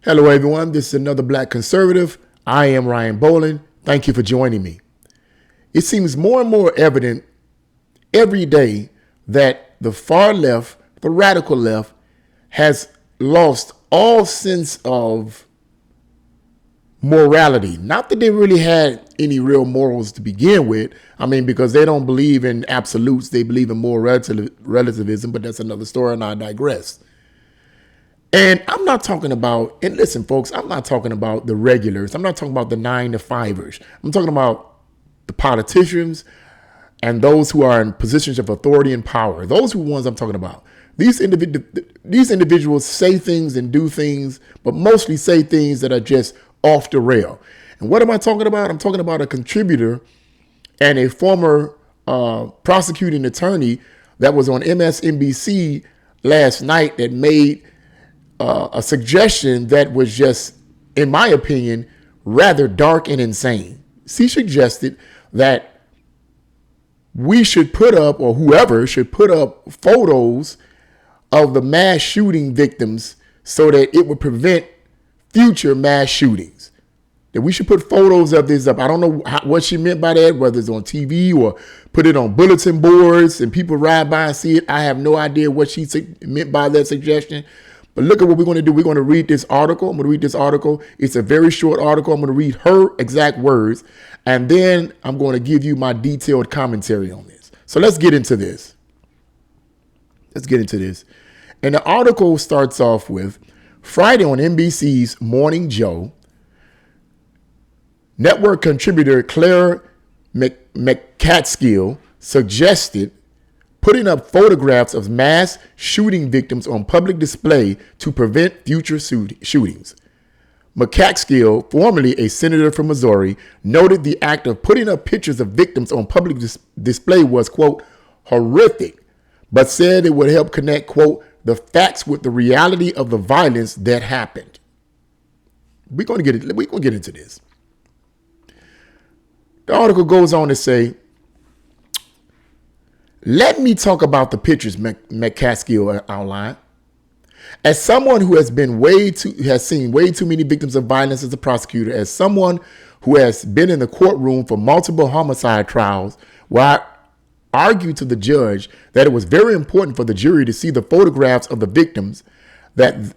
Hello, everyone. This is another Black Conservative. I am Ryan Boland. Thank you for joining me. It seems more and more evident every day that the far left, the radical left, has lost all sense of morality. Not that they really had any real morals to begin with. I mean, because they don't believe in absolutes. They believe in moral relativism, but that's another story, and I digress. And I'm not talking about, and listen, folks, I'm not talking about the regulars. I'm not talking about the 9-to-5ers. I'm talking about the politicians and those who are in positions of authority and power. Those are the ones I'm talking about. These individuals say things and do things, but mostly say things that are just off the rail. And what am I talking about? I'm talking about a contributor and a former prosecuting attorney that was on MSNBC last night that made a suggestion that was just, in my opinion, rather dark and insane. She suggested that we should put up, or whoever should put up, photos of the mass shooting victims so that it would prevent future mass shootings. That we should put photos of this up. I don't know what she meant by that, whether it's on TV or put it on bulletin boards and people ride by and see it. I have no idea what she meant by that suggestion. But look at what we're going to do. We're going to read this article. I'm going to read this article. It's a very short article. I'm going to read her exact words, and then I'm going to give you my detailed commentary on this. So let's get into this. And the article starts off with, Friday on NBC's Morning Joe, network contributor Claire McCaskill suggested putting up photographs of mass shooting victims on public display to prevent future shootings. McCaskill, formerly a senator from Missouri, noted the act of putting up pictures of victims on public display was, quote, horrific, but said it would help connect, quote, the facts with the reality of the violence that happened. We're going to get into this. The article goes on to say, let me talk about the pictures McCaskill outlined. As someone who has seen way too many victims of violence as a prosecutor, as someone who has been in the courtroom for multiple homicide trials, where I argued to the judge that it was very important for the jury to see the photographs of the victims, that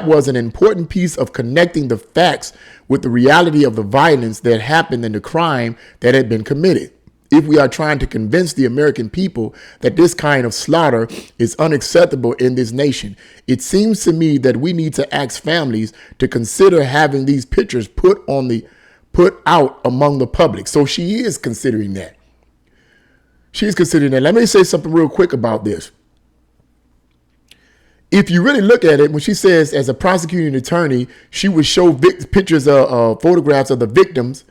was an important piece of connecting the facts with the reality of the violence that happened and the crime that had been committed. If we are trying to convince the American people that this kind of slaughter is unacceptable in this nation, it seems to me that we need to ask families to consider having these pictures put out among the public. So she is considering that. She's considering that. Let me say something real quick about this. If you really look at it, when she says as a prosecuting attorney, she would show pictures of photographs of the victims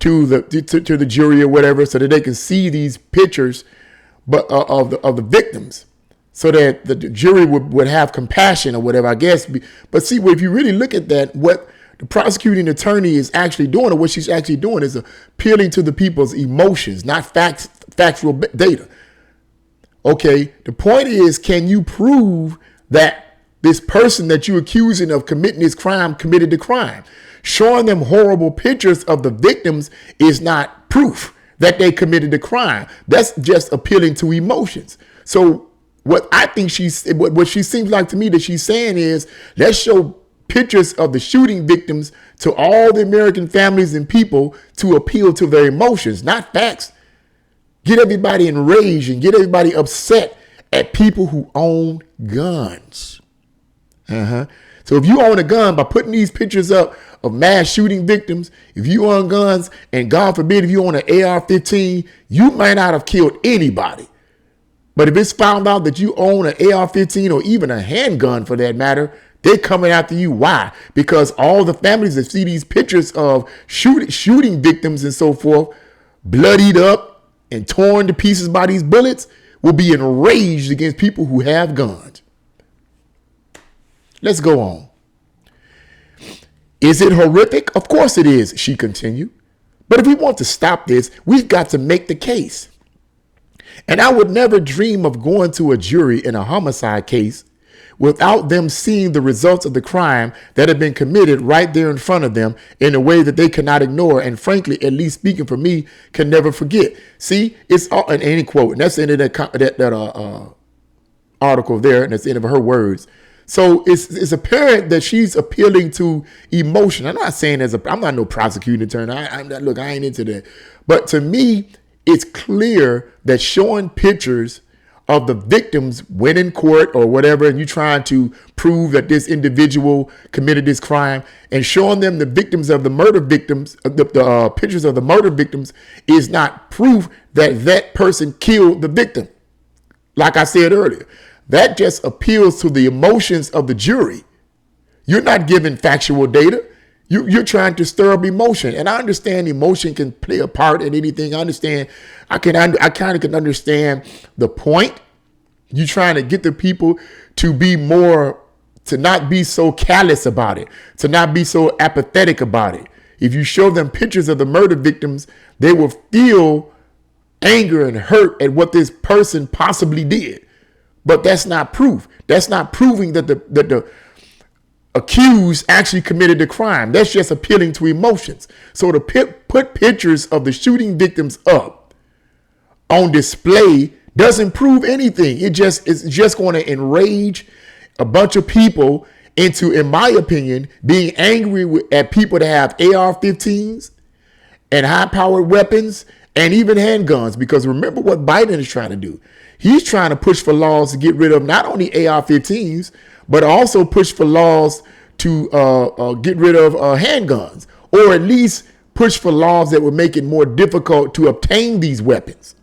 to the jury or whatever, so that they can see these pictures, but of the victims, so that the jury would have compassion or whatever, I guess. But see, if you really look at that, what the prosecuting attorney is actually doing, or what she's actually doing, is appealing to the people's emotions, not factual data. Okay, the point is, can you prove that this person that you're accusing of committing this crime committed the crime? Showing them horrible pictures of the victims is not proof that they committed the crime. That's just appealing to emotions. So what I think what she seems like to me that she's saying is, let's show pictures of the shooting victims to all the American families and people to appeal to their emotions, not facts. Get everybody enraged and get everybody upset at people who own guns. So if you own a gun, by putting these pictures up of mass shooting victims, if you own guns, and God forbid if you own an AR-15, you might not have killed anybody. But if it's found out that you own an AR-15 or even a handgun for that matter, they're coming after you. Why? Because all the families that see these pictures of shooting victims and so forth, bloodied up and torn to pieces by these bullets, will be enraged against people who have guns. Let's go on. Is it horrific? Of course it is, she continued. But if we want to stop this, we've got to make the case. And I would never dream of going to a jury in a homicide case without them seeing the results of the crime that have been committed right there in front of them in a way that they cannot ignore. And frankly, at least speaking for me, can never forget. See, it's all in any quote. And that's the end of that article there. And that's the end of her words. So it's apparent that she's appealing to emotion. I'm not saying I'm not no prosecuting attorney. Look, I ain't into that. But to me, it's clear that showing pictures of the victims when in court or whatever, and you trying to prove that this individual committed this crime, and showing them the victims of the murder victims, the pictures of the murder victims, is not proof that that person killed the victim. Like I said earlier, that just appeals to the emotions of the jury. You're not giving factual data. You're trying to stir up emotion. And I understand emotion can play a part in anything. I understand. I kind of can understand the point. You're trying to get the people to not be so callous about it, to not be so apathetic about it. If you show them pictures of the murder victims, they will feel anger and hurt at what this person possibly did. But that's not proof. That's not proving that the accused actually committed the crime. That's just appealing to emotions. So to put pictures of the shooting victims up on display doesn't prove anything. It's just going to enrage a bunch of people into, in my opinion, being angry at people that have AR-15s and high-powered weapons and even handguns. Because remember what Biden is trying to do. He's trying to push for laws to get rid of not only AR-15s, but also push for laws to get rid of handguns, or at least push for laws that would make it more difficult to obtain these weapons.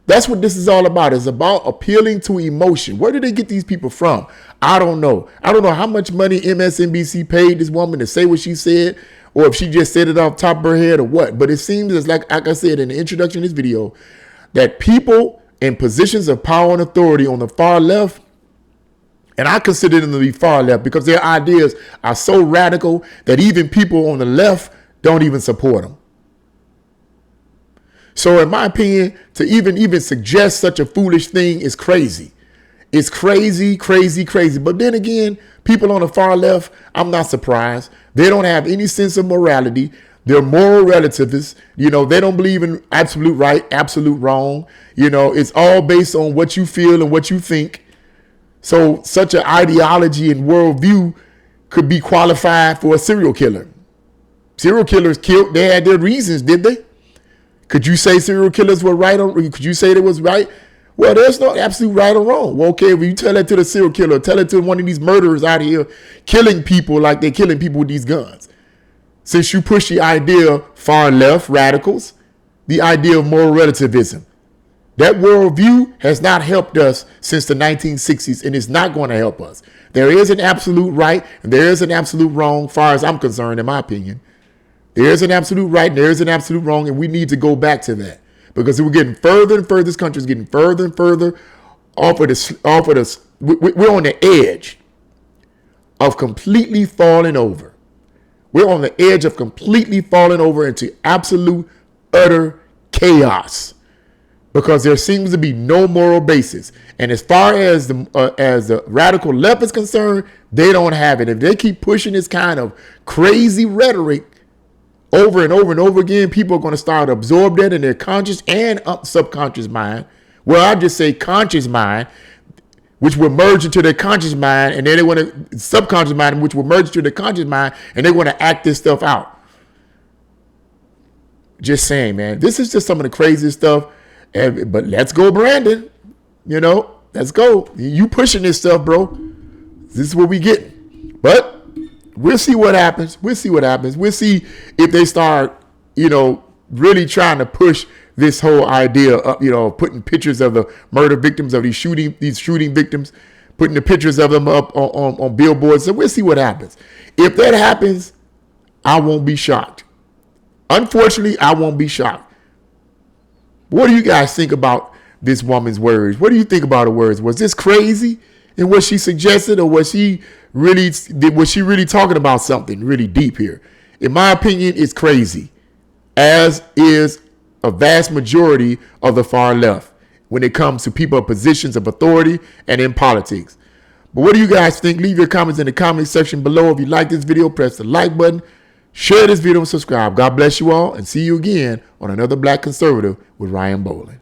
That's what this is all about. It's about appealing to emotion. Where did they get these people from? I don't know. I don't know how much money MSNBC paid this woman to say what she said, or if she just said it off the top of her head or what. But it seems as like I said in the introduction of this video, that people in positions of power and authority on the far left, and I consider them to be far left because their ideas are so radical that even people on the left don't even support them. So in my opinion, to even suggest such a foolish thing is crazy. It's crazy, crazy, crazy. But then again, people on the far left, I'm not surprised. They don't have any sense of morality. They're moral relativists. They don't believe in absolute right, absolute wrong. It's all based on what you feel and what you think. So such an ideology and worldview could be qualified for a serial killer. Serial killers killed, they had their reasons, did they? Could you say serial killers were right? Could you say it was right? Well, there's no absolute right or wrong. Well, okay, when you tell that to the serial killer, tell it to one of these murderers out here killing people like they're killing people with these guns. Since you push the idea of far left radicals, the idea of moral relativism, that worldview has not helped us since the 1960s, and it's not going to help us. There is an absolute right and there is an absolute wrong, far as I'm concerned, in my opinion. There is an absolute right and there is an absolute wrong, and we need to go back to that because we're getting further and further. This country is getting further and further off of this. We're on the edge of completely falling over. We're on the edge of completely falling over into absolute, utter chaos because there seems to be no moral basis. And as far as the radical left is concerned, they don't have it. If they keep pushing this kind of crazy rhetoric over and over and over again, people are going to start to absorb that in their conscious and subconscious mind. Well, I just say conscious mind, which will merge into their conscious mind, and then they want to subconscious mind, which will merge into their conscious mind, and they want to act this stuff out. Just saying, man, this is just some of the craziest stuff. But let's go, Brandon. Let's go. You pushing this stuff, bro. This is what we get. But we'll see what happens. We'll see if they start, really trying to push this whole idea of, putting pictures of the murder victims of these shooting victims, putting the pictures of them up on billboards. So we'll see what happens. If that happens, I won't be shocked. Unfortunately, I won't be shocked. What do you guys think about this woman's words? What do you think about her words? Was this crazy in what she suggested, or was she really talking about something really deep here? In my opinion, it's crazy, as is a vast majority of the far left when it comes to people in positions of authority and in politics. But what do you guys think? Leave your comments in the comment section below. If you like this video, press the like button, share this video, and subscribe. God bless you all, and see you again on another Black Conservative with Ryan Bowling.